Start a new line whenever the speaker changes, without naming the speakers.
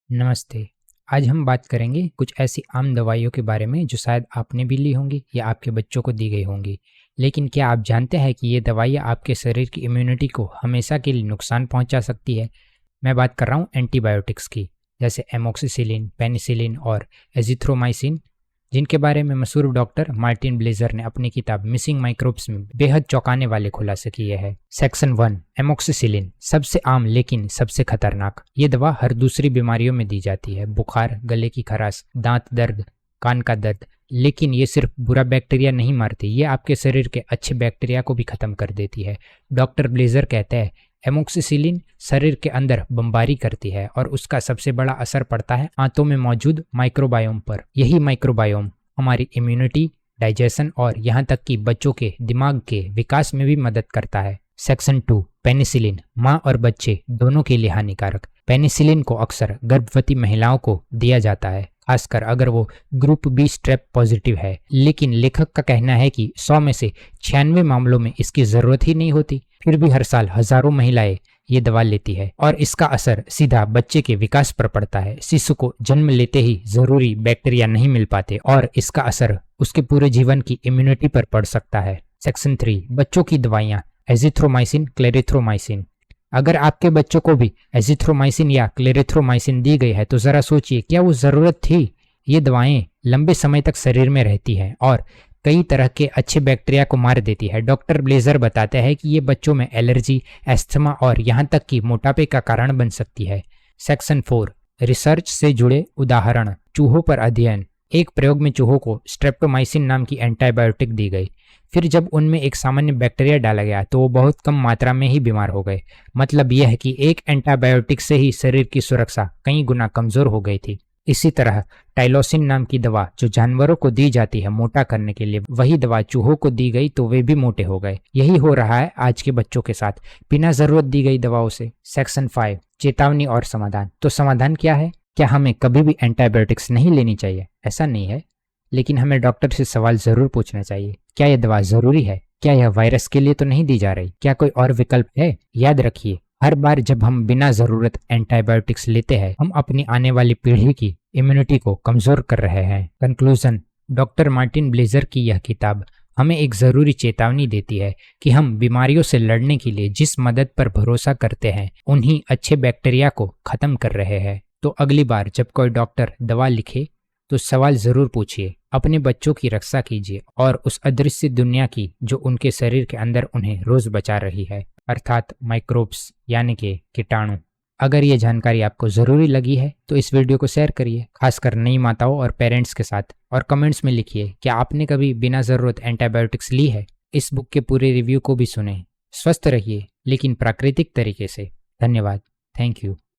नमस्ते। आज हम बात करेंगे कुछ ऐसी आम दवाइयों के बारे में जो शायद आपने भी ली होंगी या आपके बच्चों को दी गई होंगी। लेकिन क्या आप जानते हैं कि ये दवाइयाँ आपके शरीर की इम्यूनिटी को हमेशा के लिए नुकसान पहुंचा सकती है? मैं बात कर रहा हूँ एंटीबायोटिक्स की, जैसे एमोक्सिसिलिन, पेनिसिलिन और एजिथ्रोमाइसिन, जिनके बारे में मशहूर डॉक्टर मार्टिन ब्लेजर ने अपनी किताब मिसिंग माइक्रोब्स में बेहद चौंकाने वाले खुलासे किए हैं। सेक्शन 1, एमोक्सिसिलिन, सबसे आम लेकिन सबसे खतरनाक। ये दवा हर दूसरी बीमारियों में दी जाती है, बुखार, गले की खराश, दांत दर्द, कान का दर्द। लेकिन ये सिर्फ बुरा बैक्टीरिया नहीं मारती, ये आपके शरीर के अच्छे बैक्टीरिया को भी खत्म कर देती है। डॉक्टर ब्लेजर कहते हैं एमोक्सिसिलिन शरीर के अंदर बमबारी करती है और उसका सबसे बड़ा असर पड़ता है आंतों में मौजूद माइक्रोबायोम पर। यही माइक्रोबायोम हमारी इम्यूनिटी, डाइजेशन और यहाँ तक कि बच्चों के दिमाग के विकास में भी मदद करता है। सेक्शन 2, पेनिसिलिन, माँ और बच्चे दोनों के लिए हानिकारक। पेनिसिलिन को अक्सर गर्भवती महिलाओं को दिया जाता है, खासकर अगर वो ग्रुप बी स्ट्रेप पॉजिटिव है। लेकिन लेखक का कहना है कि 100 में से 96 मामलों में इसकी जरूरत ही नहीं होती। फिर भी हर साल हजारों महिलाएं ये दवा लेती है और इसका असर सीधा बच्चे के विकास पर पड़ता है। शिशु को जन्म लेते ही जरूरी बैक्टीरिया नहीं मिल पाते और इसका असर उसके पूरे जीवन की इम्यूनिटी पर पड़ सकता है। सेक्शन 3, बच्चों की दवाइयाँ, एजिथ्रोमाइसिन, क्लेरिथ्रोमाइसिन। अगर आपके बच्चों को भी एजिथ्रोमाइसिन या क्लेरिथ्रोमाइसिन दी गई है तो जरा सोचिए, क्या वो जरूरत थी? ये दवाएं लंबे समय तक शरीर में रहती हैं और कई तरह के अच्छे बैक्टीरिया को मार देती है। डॉक्टर ब्लेजर बताते हैं कि ये बच्चों में एलर्जी, एस्थमा और यहाँ तक कि मोटापे का कारण बन सकती है। सेक्शन 4, रिसर्च से जुड़े उदाहरण, चूहों पर अध्ययन। एक प्रयोग में चूहों को स्ट्रेप्टोमाइसिन नाम की एंटीबायोटिक दी गई। फिर जब उनमें एक सामान्य बैक्टीरिया डाला गया तो वो बहुत कम मात्रा में ही बीमार हो गए। मतलब यह है कि एक एंटीबायोटिक से ही शरीर की सुरक्षा कई गुना कमजोर हो गई थी। इसी तरह टाइलोसिन नाम की दवा जो जानवरों को दी जाती है मोटा करने के लिए, वही दवा चूहों को दी गई तो वे भी मोटे हो गए। यही हो रहा है आज के बच्चों के साथ, बिना जरूरत दी गई दवाओं से। सेक्शन 5, चेतावनी और समाधान। तो समाधान क्या है? क्या हमें कभी भी एंटीबायोटिक्स नहीं लेनी चाहिए? ऐसा नहीं है, लेकिन हमें डॉक्टर से सवाल जरूर पूछना चाहिए। क्या यह दवा जरूरी है? क्या यह वायरस के लिए तो नहीं दी जा रही? क्या कोई और विकल्प है? याद रखिए, हर बार जब हम बिना जरूरत एंटीबायोटिक्स लेते हैं, हम अपनी आने वाली पीढ़ी की इम्यूनिटी को कमजोर कर रहे हैं। कंक्लूजन, डॉक्टर मार्टिन ब्लेजर की यह किताब हमें एक जरूरी चेतावनी देती है कि हम बीमारियों से लड़ने के लिए जिस मदद पर भरोसा करते हैं, उन्हीं अच्छे बैक्टीरिया को खत्म कर रहे हैं। तो अगली बार जब कोई डॉक्टर दवा लिखे तो सवाल जरूर पूछिए, अपने बच्चों की रक्षा कीजिए और उस अदृश्य दुनिया की जो उनके शरीर के अंदर उन्हें रोज बचा रही है, अर्थात माइक्रोब्स यानी कि कीटाणु। अगर ये जानकारी आपको जरूरी लगी है तो इस वीडियो को शेयर करिए, खासकर नई माताओं और पेरेंट्स के साथ, और कमेंट्स में लिखिए क्या आपने कभी बिना जरूरत एंटीबायोटिक्स ली है। इस बुक के पूरे रिव्यू को भी सुने। स्वस्थ रहिए लेकिन प्राकृतिक तरीके से। धन्यवाद। Thank you.